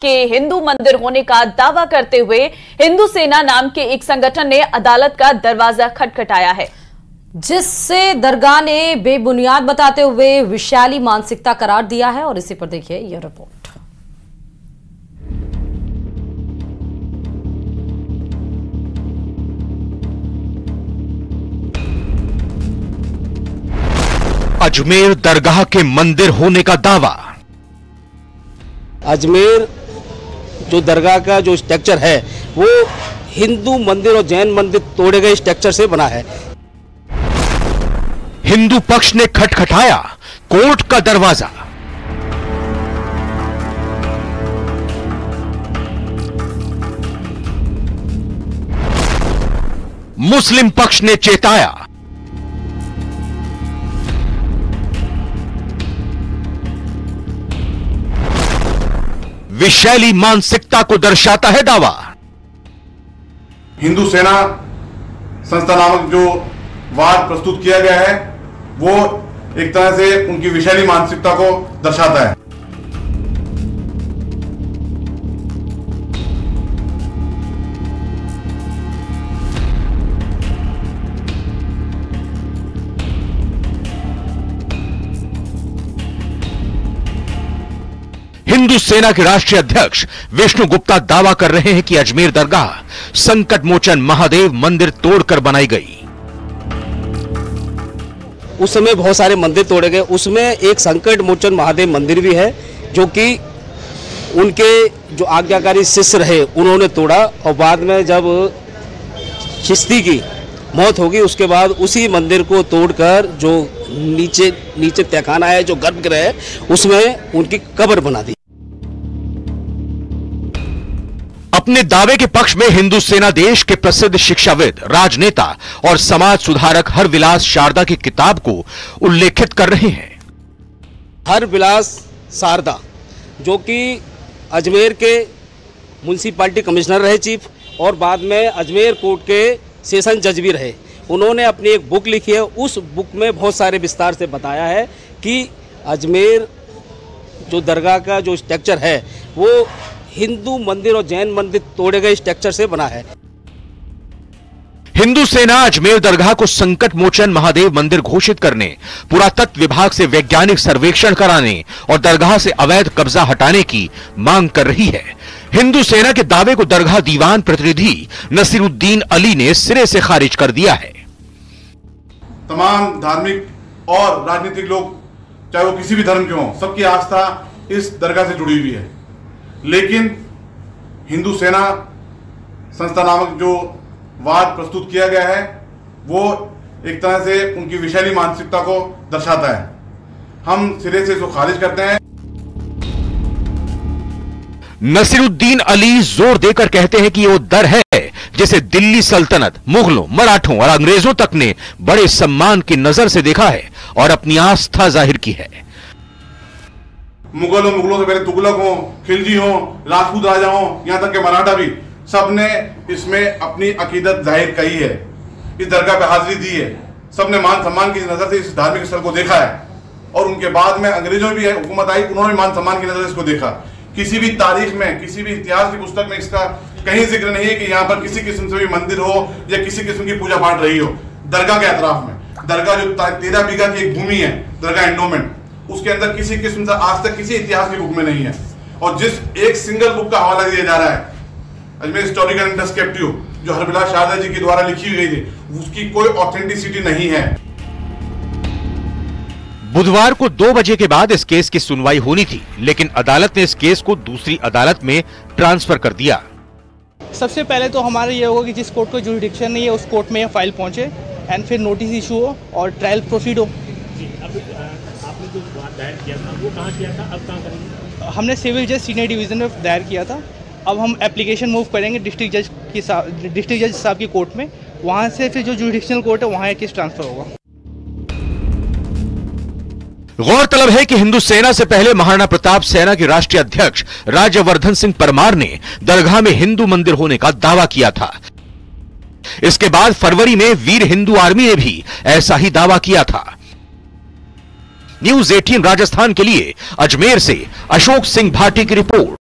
के हिंदू मंदिर होने का दावा करते हुए हिंदू सेना नाम के एक संगठन ने अदालत का दरवाजा खटखटाया है, जिससे दरगाह ने बेबुनियाद बताते हुए विशाली मानसिकता करार दिया है। और इसी पर देखिए यह रिपोर्ट। अजमेर दरगाह के मंदिर होने का दावा। अजमेर जो दरगाह का जो स्ट्रक्चर है वो हिंदू मंदिर और जैन मंदिर तोड़े गए स्ट्रक्चर से बना है। हिंदू पक्ष ने खटखटाया कोर्ट का दरवाजा। मुस्लिम पक्ष ने चेताया। विशैली मानसिकता को दर्शाता है दावा। हिंदू सेना संस्था नामक जो वाद प्रस्तुत किया गया है वो एक तरह से उनकी विशैली मानसिकता को दर्शाता है। हिंदू सेना के राष्ट्रीय अध्यक्ष विष्णु गुप्ता दावा कर रहे हैं कि अजमेर दरगाह संकट मोचन महादेव मंदिर तोड़कर बनाई गई। उस समय बहुत सारे मंदिर तोड़े गए, उसमें एक संकट मोचन महादेव मंदिर भी है जो कि उनके जो आज्ञाकारी शिष्य रहे उन्होंने तोड़ा। और बाद में जब चिश्ती की मौत होगी उसके बाद उसी मंदिर को तोड़कर जो नीचे तहखाना है, जो गर्भगृह है, उसमें उनकी कब्र बना दी। अपने दावे के पक्ष में हिंदू सेना देश के प्रसिद्ध शिक्षाविद, राजनेता और समाज सुधारक हरविलास शारदा की किताब को उल्लेखित कर रहे हैं। हरविलास शारदा जो कि अजमेर के म्युनिसिपैलिटी कमिश्नर रहे चीफ, और बाद में अजमेर कोर्ट के सेशन जज भी रहे। उन्होंने अपनी एक बुक लिखी है, उस बुक में बहुत सारे विस्तार से बताया है कि अजमेर जो दरगाह का जो स्ट्रक्चर है वो हिंदू मंदिर और जैन मंदिर तोड़े गए स्ट्रक्चर से बना है। हिंदू सेना अजमेर दरगाह को संकट मोचन महादेव मंदिर घोषित करने, पुरातत्व विभाग से वैज्ञानिक सर्वेक्षण कराने और दरगाह से अवैध कब्जा हटाने की मांग कर रही है। हिंदू सेना के दावे को दरगाह दीवान प्रतिनिधि नसीरुद्दीन अली ने सिरे से खारिज कर दिया है। तमाम धार्मिक और राजनीतिक लोग, चाहे वो किसी भी धर्म के हों, सबकी आस्था इस दरगाह से जुड़ी हुई है। लेकिन हिंदू सेना संस्था नामक जो वाद प्रस्तुत किया गया है वो एक तरह से उनकी विशैली मानसिकता को दर्शाता है। हम सिरे से इसको खारिज करते हैं। नसीरुद्दीन अली जोर देकर कहते हैं कि ये वो दर है जिसे दिल्ली सल्तनत, मुगलों, मराठों और अंग्रेजों तक ने बड़े सम्मान की नजर से देखा है और अपनी आस्था जाहिर की है। मुगलों से पहले तुगलक हो, खिलजी हो, राजपूत राजा हो, यहां तक के मराठा भी, सबने इसमें अपनी अकीदत जाहिर की है, इस दरगाह पे हाजिरी दी है। सबने मान सम्मान की नजर से इस धार्मिक स्थल को देखा है। और उनके बाद में अंग्रेजों भी हुकूमत आई, उन्होंने मान सम्मान की नजर से इसको देखा। किसी भी तारीख में, किसी भी इतिहास की पुस्तक में इसका कहीं जिक्र नहीं है कि यहाँ पर किसी किस्म से भी मंदिर हो या किसी किस्म की पूजा पाठ रही हो। दरगाह के अतराफ में, दरगाह जो 13 बीघा की एक भूमि है, दरगाह एंडोमेंट, उसके अंदर किसी किस्म से आज तक किसी इतिहास की बुक में नहीं है। और जिस एक सिंगल बुक का हवाला दिया जा रहा है, अजमेर हिस्टोरिकल इंटरस्पेक्टिव, जो हरविलास शारदा जी के द्वारा लिखी गई थी, उसकी कोई ऑथेंटिसिटी नहीं है। बुधवार को 2 बजे के बाद इस केस की सुनवाई होनी थी, लेकिन अदालत ने इस केस को दूसरी अदालत में ट्रांसफर कर दिया। सबसे पहले तो हमारा ये होगा कि जिस कोर्ट को जुरिडिक्शन नहीं है उस कोर्ट में फाइल पहुंचे एंड फिर नोटिस इशू हो और ट्रायल प्रोसीड हो। आपने जो दायर किया था वो कहाँ किया था, अब कहाँ करेंगे? हमने सिविल जज सीनियर डिवीजन में दायर किया था। अब हम एप्लीकेशन मूव करेंगे डिस्ट्रिक्ट जज साहब की कोर्ट में, वहाँ से फिर जो जुरिडिक्शनल कोर्ट है वहाँ केस ट्रांसफर होगा। गौरतलब है कि हिंदू सेना से पहले महाराणा प्रताप सेना के राष्ट्रीय अध्यक्ष राज्यवर्धन सिंह परमार ने दरगाह में हिंदू मंदिर होने का दावा किया था। इसके बाद फरवरी में वीर हिंदू आर्मी ने भी ऐसा ही दावा किया था। न्यूज़ 18 राजस्थान के लिए अजमेर से अशोक सिंह भाटी की रिपोर्ट।